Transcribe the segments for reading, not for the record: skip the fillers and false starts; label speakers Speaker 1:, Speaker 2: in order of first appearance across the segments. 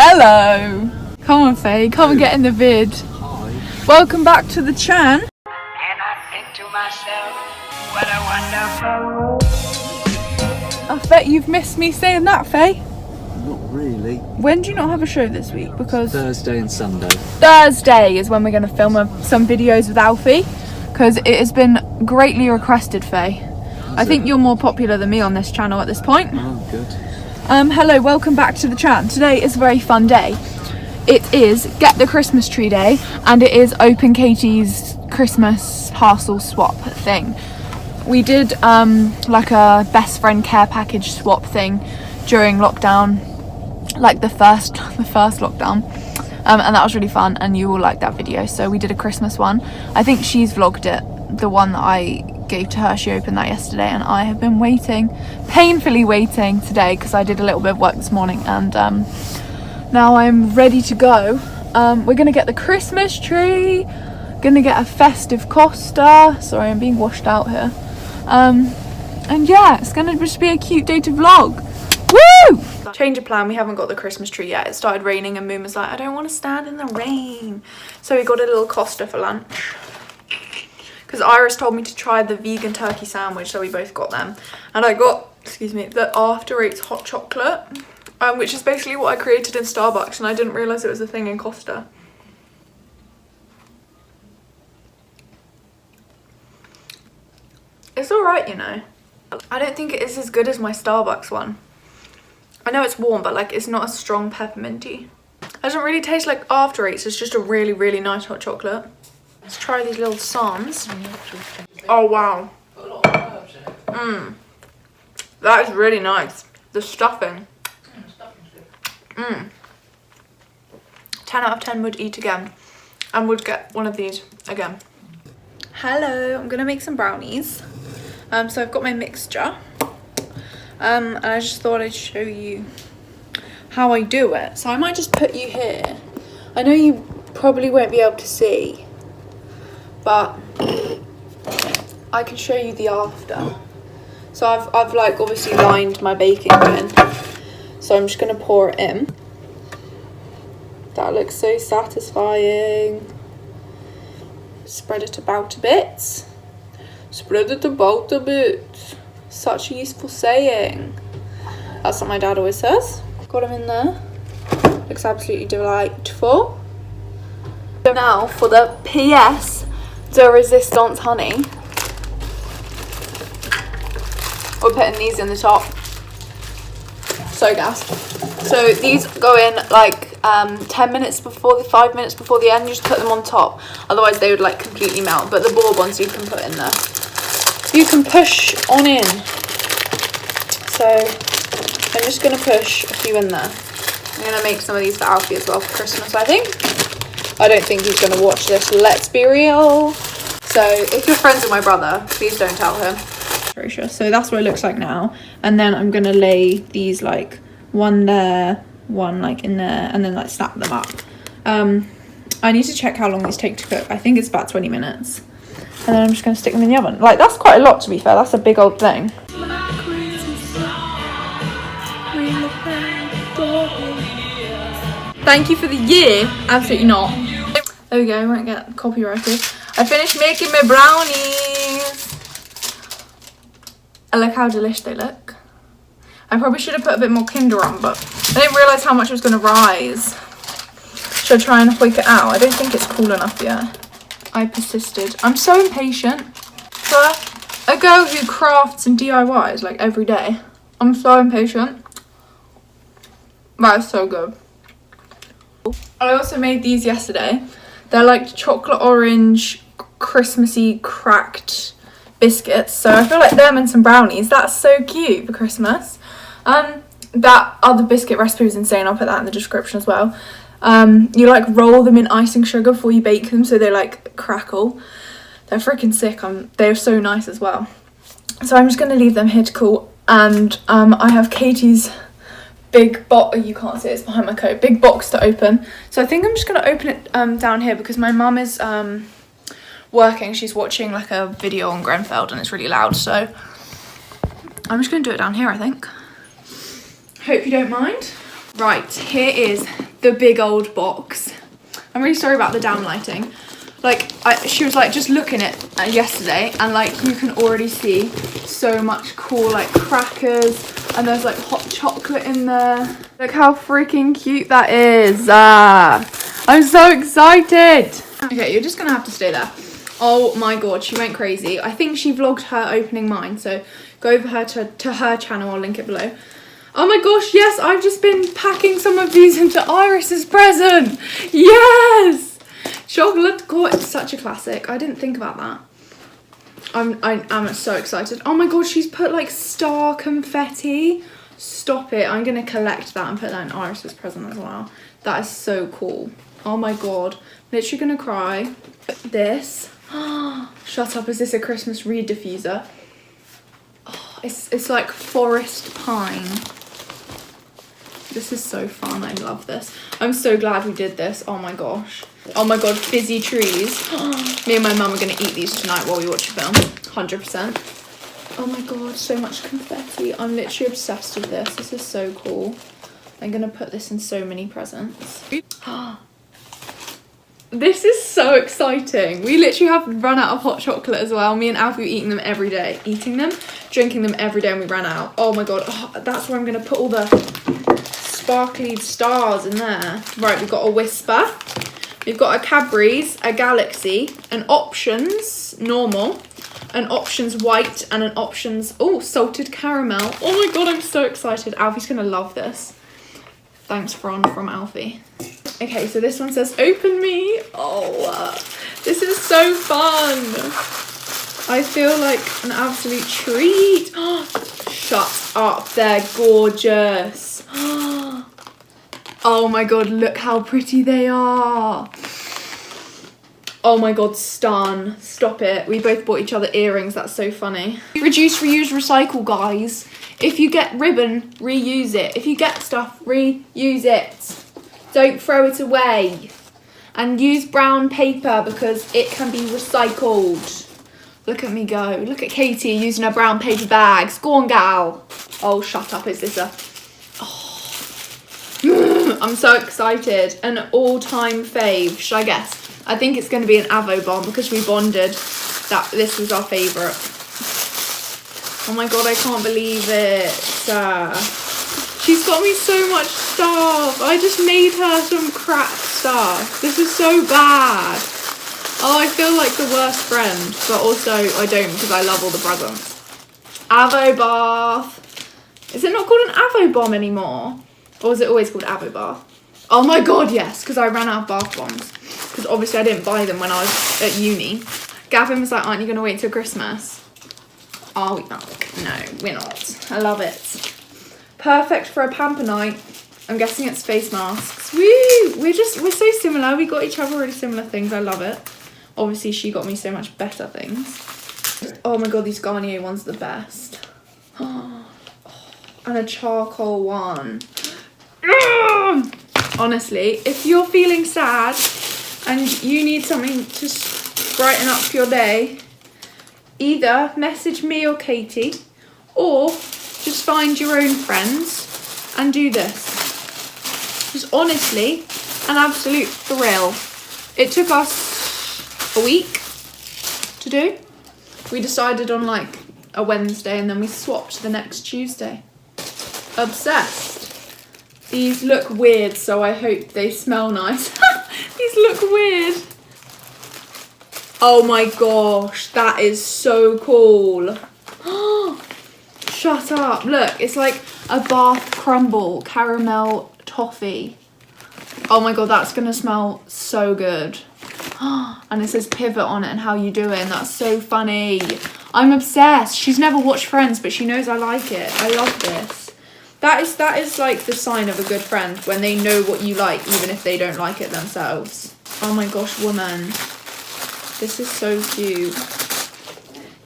Speaker 1: Hello. Come on, Faye. Come and get in the vid.
Speaker 2: Hi.
Speaker 1: Welcome back to the chan.
Speaker 3: And I think to myself, what a wonderful.
Speaker 1: I bet you've missed me saying that, Faye.
Speaker 2: Not really.
Speaker 1: When do you not have a show this week? Because
Speaker 2: Thursday and Sunday.
Speaker 1: Thursday is when we're going to film some videos with Alfie, because it has been greatly requested, Faye. I think you're more popular than me on this channel at this point.
Speaker 2: Oh, good.
Speaker 1: Hello, welcome back to the chat. Today is a very fun day. It is Get the Christmas Tree Day, and it is Open Katie's Christmas parcel swap thing. We did like a best friend care package swap thing during lockdown, like the first lockdown, and that was really fun, and you will like that video. So we did a Christmas one. I think she's vlogged it, the one that I gave to her. She opened that yesterday, and I have been waiting, painfully waiting today, because I did a little bit of work this morning, and now I'm ready to go. We're gonna get the Christmas tree, gonna get a festive Costa. Sorry, I'm being washed out here. And yeah, it's gonna just be a cute day to vlog. Woo! Change of plan, we haven't got the Christmas tree yet. It started raining and Moon was like, I don't want to stand in the rain. So we got a little Costa for lunch. Because Iris told me to try the vegan turkey sandwich, so we both got them. And I got, excuse me, the After Eights hot chocolate, which is basically what I created in Starbucks, and I didn't realise it was a thing in Costa. It's alright, you know. I don't think it is as good as my Starbucks one. I know it's warm, but like it's not as strong pepperminty. It doesn't really taste like After Eights, it's just a really, really nice hot chocolate. Let's try these little Psalms. Oh wow. That is really nice. The stuffing. 10 out of 10 would eat again. And would get one of these again. Hello, I'm gonna make some brownies. So I've got my mixture. And I just thought I'd show you how I do it. So I might just put you here. I know you probably won't be able to see, but I can show you the after. So I've like obviously lined my baking bin. So I'm just gonna pour it in. That looks so satisfying. Spread it about a bit. Spread it about a bit. Such a useful saying. That's what my dad always says. Got them in there. Looks absolutely delightful. So now for the PS de Resistance honey. We're putting these in the top. So gas. So these go in like 5 minutes before the end. You just put them on top, otherwise they would like completely melt. But the bourbons you can put in there, you can push on in. So I'm just gonna push a few in there. I'm gonna make some of these for Alfie as well for Christmas, I think. I don't think he's gonna watch this, let's be real. So if you're friends with my brother, please don't tell him. So that's what it looks like now, and then I'm gonna lay these like one there, one like in there, and then like snap them up. I need to check how long these take to cook. I think it's about 20 minutes, and then I'm just gonna stick them in the oven. Like that's quite a lot, to be fair. That's a big old thing. Thank you for the year. Absolutely not. There we go, I won't get copyrighted. I finished making my brownies. And look how delish they look. I probably should have put a bit more Kinder on, but I didn't realise how much it was going to rise. Should I try and hoik it out? I don't think it's cool enough yet. I persisted. I'm so impatient. For a girl who crafts and DIYs like every day, I'm so impatient. That is so good. I also made these yesterday. They're like chocolate orange, Christmassy cracked biscuits. So I feel like them and some brownies. That's so cute for Christmas. That other biscuit recipe was insane. I'll put that in the description as well. You like roll them in icing sugar before you bake them, so they like crackle. They're freaking sick. They're so nice as well. So I'm just gonna leave them here to cool. And I have Katie's big box. You can't see it, it's behind my coat. Big box to open. So I think I'm just gonna open it down here because my mum is working. She's watching like a video on Grenfell and it's really loud. So I'm just gonna do it down here, I think. Hope you don't mind. Right, here is the big old box. I'm really sorry about the down lighting. Like, she was like just looking at it yesterday, and like you can already see so much cool like crackers, and there's like hot chocolate in there. Look how freaking cute that is. I'm so excited. Okay, you're just gonna have to stay there. Oh my god, she went crazy. I think she vlogged her opening mine, so go over her to her channel, I'll link it below. Oh my gosh, yes, I've just been packing some of these into Iris's present. Yes! Chocolate core, it's such a classic. I didn't think about that. I'm so excited. Oh my god, she's put like star confetti. Stop it. I'm gonna collect that and put that in Iris's present as well. That is so cool. Oh my god. Literally gonna cry. This. Shut up, is this a Christmas reed diffuser? Oh, it's like forest pine. This is so fun. I love this. I'm so glad we did this. Oh my gosh. Oh my god, fizzy trees. Me and my mum are gonna eat these tonight while we watch a film. 100%. Oh my god, so much confetti. I'm literally obsessed with this. This is so cool. I'm gonna put this in so many presents. This is so exciting. We literally have run out of hot chocolate as well. Me and Alfie were eating them every day. Drinking them every day, and we ran out. Oh my god, that's where I'm gonna put all the sparkly stars in there. Right, we've got a Whisper. We've got a Cadbury's, a Galaxy, an Options normal, an Options white, and an Options, oh, salted caramel. Oh my god, I'm so excited. Alfie's gonna love this. Thanks, Fron, from Alfie. Okay, so this one says, open me. Oh, this is so fun. I feel like an absolute treat. Shut up, they're gorgeous. Oh my god, look how pretty they are. Oh my god, stun. Stop it. We both bought each other earrings. That's so funny. Reduce, reuse, recycle, guys. If you get ribbon, reuse it. If you get stuff, reuse it. Don't throw it away. And use brown paper because it can be recycled. Look at me go. Look at Katie using her brown paper bags. Go on, gal. Oh, shut up. Is this a... Oh. I'm so excited. An all-time fave. Should I guess? I think it's going to be an Avo bomb because we bonded that this was our favourite. Oh my god, I can't believe it. She's got me so much stuff. I just made her some crap stuff. This is so bad. Oh, I feel like the worst friend, but also I don't because I love all the presents. Avo bath. Is it not called an Avo bomb anymore? Or was it always called Avo bath? Oh my god, yes, because I ran out of bath bombs. Because obviously I didn't buy them when I was at uni. Gavin was like, aren't you going to wait till Christmas? Oh, no, we're not. I love it. Perfect for a pamper night. I'm guessing it's face masks. Woo! We're so similar. We got each other really similar things. I love it. Obviously, she got me so much better things. Oh my god, these Garnier ones are the best. And a charcoal one. Honestly, if you're feeling sad and you need something to brighten up your day, either message me or Katie, or just find your own friends and do this. It's honestly an absolute thrill. It took us a week to do. We decided on like a Wednesday and then we swapped the next Tuesday. Obsessed. These look weird, so I hope they smell nice. These look weird. Oh my gosh, that is so cool. Shut up. Look, it's like a bath crumble caramel toffee. Oh my god, that's gonna smell so good. And it says pivot on it and how you doing. That's so funny. I'm obsessed. She's never watched Friends, but she knows I like it. I love this. That is like the sign of a good friend, when they know what you like even if they don't like it themselves. Oh my gosh, woman. This is so cute.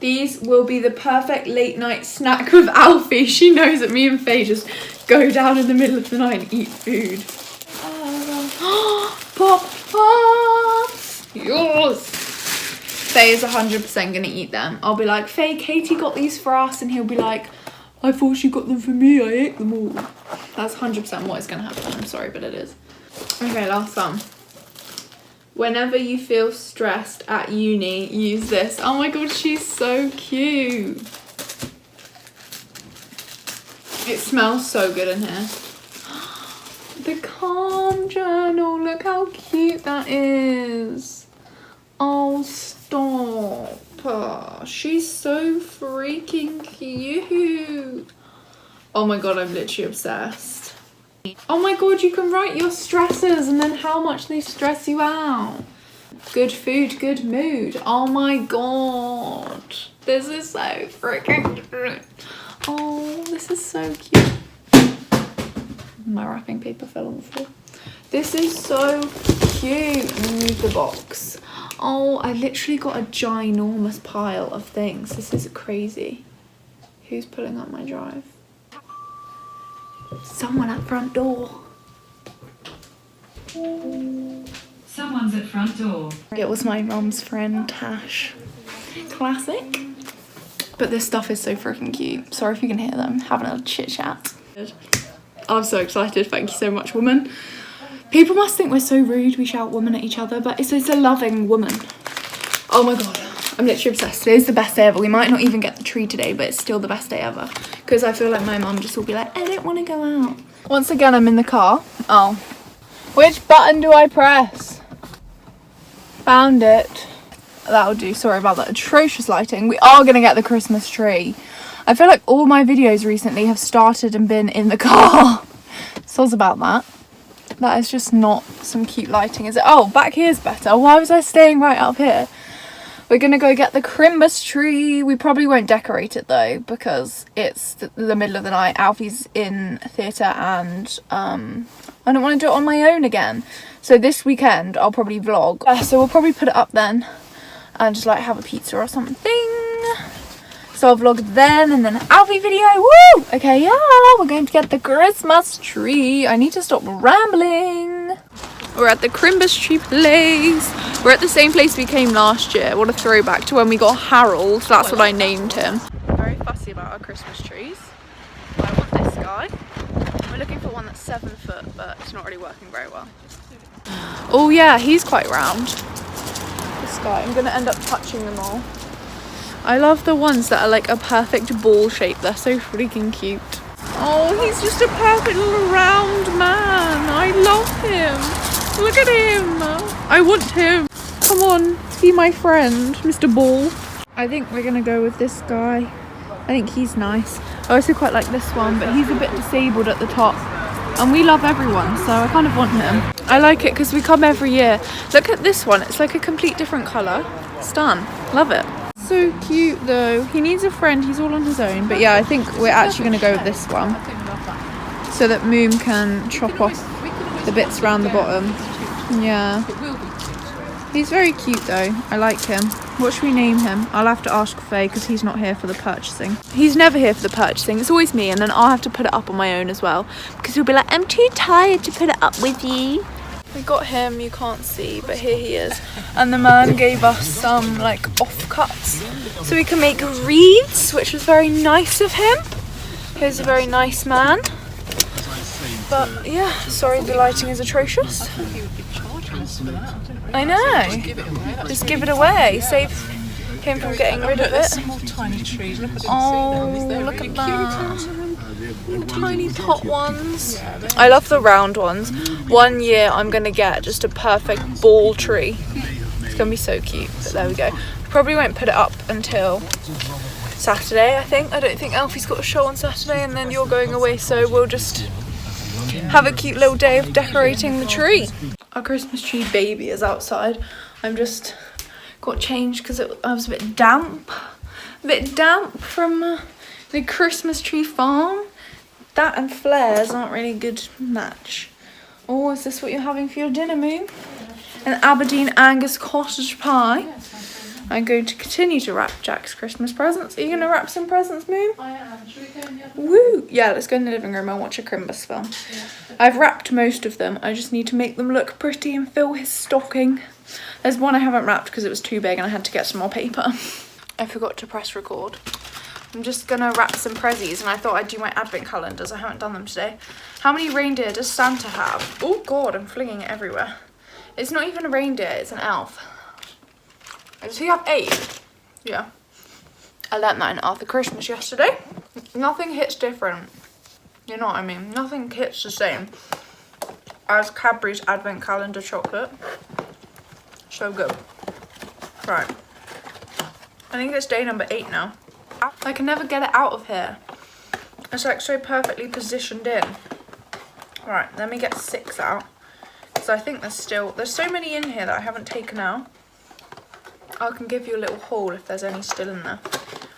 Speaker 1: These will be the perfect late night snack with Alfie. She knows that me and Faye just go down in the middle of the night and eat food. Pop Pops! Yours! Faye is 100% gonna eat them. I'll be like, Faye, Katie got these for us, and he'll be like, I thought she got them for me, I ate them all. That's 100% what is gonna happen. I'm sorry, but it is. Okay, last one. Whenever you feel stressed at uni, use this. Oh my god, she's so cute. It smells so good in here. The Calm Journal, look how cute that is. Oh, stop. She's so freaking cute. Oh my god, I'm literally obsessed. Oh my god, you can write your stresses and then how much they stress you out. Good food, good mood. Oh my god. This is so freaking cute. Oh, this is so cute. My wrapping paper fell on the floor. This is so cute. Move the box. Oh, I literally got a ginormous pile of things. This is crazy. Who's pulling up my drive? Someone at front door.
Speaker 4: Someone's at front door.
Speaker 1: It was my mum's friend Tash. Classic. But this stuff is so freaking cute. Sorry if you can hear them having a chit chat. I'm so excited. Thank you so much, woman. People must think we're so rude. We shout woman at each other, but it's a loving woman. Oh my god. I'm literally obsessed. Today's the best day ever. We might not even get the tree today, but it's still the best day ever. Because I feel like my mum just will be like, I don't want to go out. Once again, I'm in the car. Oh. Which button do I press? Found it. That'll do. Sorry about that atrocious lighting. We are going to get the Christmas tree. I feel like all my videos recently have started and been in the car. Soz about that. That is just not some cute lighting, is it? Oh, back here's better. Why was I staying right up here? We're going to go get the Christmas tree. We probably won't decorate it though because it's the middle of the night. Alfie's in theatre and I don't want to do it on my own again. So this weekend I'll probably vlog. So we'll probably put it up then and just like have a pizza or something. So I'll vlog then and then an Alfie video. Woo! Okay, yeah, we're going to get the Christmas tree. I need to stop rambling. We're at the Christmas tree place. We're at the same place we came last year. What a throwback to when we got Harold. That's what I named him. Very fussy about our Christmas trees. I want this guy. We're looking for one that's 7 foot, but it's not really working very well. Oh yeah, he's quite round. This guy, I'm gonna end up touching them all. I love the ones that are like a perfect ball shape. They're so freaking cute. Oh, he's just a perfect little round man. I love him. Look at him. I want him. Come on, be my friend, Mr. Ball. I think we're gonna go with this guy. I think he's nice. I also quite like this one, but he's a bit disabled at the top. And we love everyone, so I kind of want him. I like it because we come every year. Look at this one. It's like a complete different colour. Stan. Love it. So cute though. He needs a friend. He's all on his own. But yeah, I think we're actually going to go with this one. So that Moom can chop off the bits around the bottom. Yeah. He's very cute though. I like him. What should we name him? I'll have to ask Faye because he's not here for the purchasing. He's never here for the purchasing. It's always me, and then I'll have to put it up on my own as well because he'll be like, I'm too tired to put it up with you. We got him, you can't see, but here he is. And the man gave us some like offcuts so we can make wreaths, which was very nice of him. He's a very nice man. But yeah, sorry the lighting is atrocious. I know. Just give it away. Save him from getting rid of it. Oh, look at that. Tiny pot ones. I love the round ones. One year I'm going to get just a perfect ball tree. It's going to be so cute. But there we go. Probably won't put it up until Saturday, I think. I don't think Alfie's got a show on Saturday and then you're going away, so we'll just have a cute little day of decorating the tree. Our Christmas tree baby is outside. I'm just got changed because I was a bit damp. From the Christmas tree farm. That and flares aren't really a good match. Oh, is this what you're having for your dinner, Moon? An Aberdeen Angus cottage pie. I'm going to continue to wrap Jack's Christmas presents. Are you going to wrap some presents, Moon? I am. Should we go in the other room? Woo! Yeah, let's go in the living room and watch a Christmas film. Yeah. I've wrapped most of them. I just need to make them look pretty and fill his stocking. There's one I haven't wrapped because it was too big and I had to get some more paper. I forgot to press record. I'm just gonna wrap some prezzies, and I thought I'd do my advent calendars. I haven't done them today. How many reindeer does Santa have? Oh God, I'm flinging it everywhere. It's not even a reindeer, it's an elf. Does he have 8? Yeah. I learnt that in Arthur Christmas yesterday. Nothing hits different. You know what I mean? Nothing hits the same as Cadbury's advent calendar chocolate. So good. Right. I think it's day number 8 now. I can never get it out of here. It's like so perfectly positioned in. Right, let me get 6 out. Because I think there's so many in here that I haven't taken out. I can give you a little haul if there's any still in there.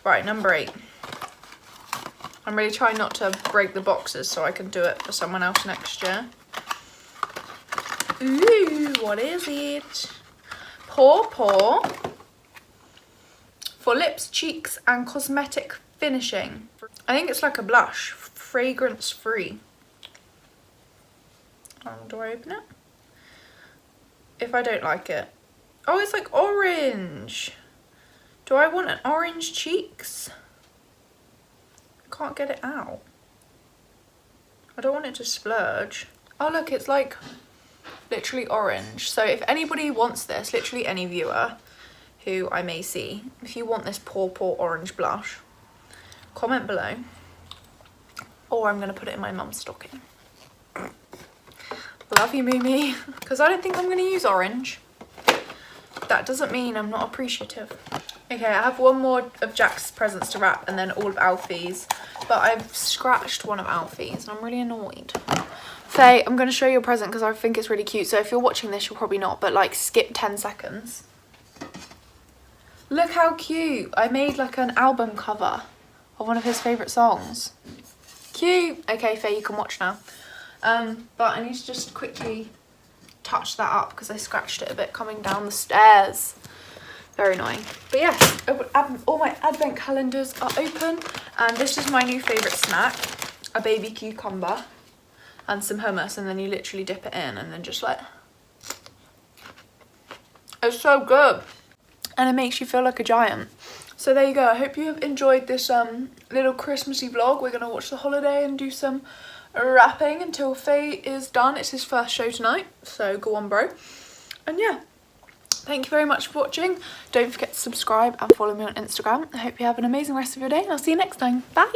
Speaker 1: Right, number 8. I'm really trying not to break the boxes so I can do it for someone else next year. Ooh, what is it? Paw Paw for lips, cheeks and cosmetic finishing. I think it's like a blush, fragrance free. Do I open it? If I don't like it. Oh, it's like orange. Do I want an orange cheeks? I can't get it out. I don't want it to splurge. Oh look, it's like literally orange. So if anybody wants this, literally any viewer who I may see, if you want this Paw Paw orange blush, comment below, or I'm going to put it in my mum's stocking. Love you, Mimi, because I don't think I'm going to use orange. That doesn't mean I'm not appreciative. Okay, I have one more of Jack's presents to wrap and then all of Alfie's, but I've scratched one of Alfie's and I'm really annoyed. Faye, I'm going to show you a present because I think it's really cute. So if you're watching this, you'll probably not, but like skip 10 seconds. Look how cute. I made like an album cover of one of his favourite songs. Cute. Okay, Faye, you can watch now. But I need to just quickly touch that up because I scratched it a bit coming down the stairs. Very annoying. But yes, all my advent calendars are open, and this is my new favourite snack, a baby cucumber and some hummus, and then you literally dip it in and then just like, it's so good and it makes you feel like a giant. So there you go. I hope you have enjoyed this little Christmassy vlog. We're going to watch The Holiday and do some wrapping until Faye is done. It's his first show tonight, so go on, bro. And yeah, thank you very much for watching. Don't forget to subscribe and follow me on Instagram. I hope you have an amazing rest of your day, and I'll see you next time. Bye.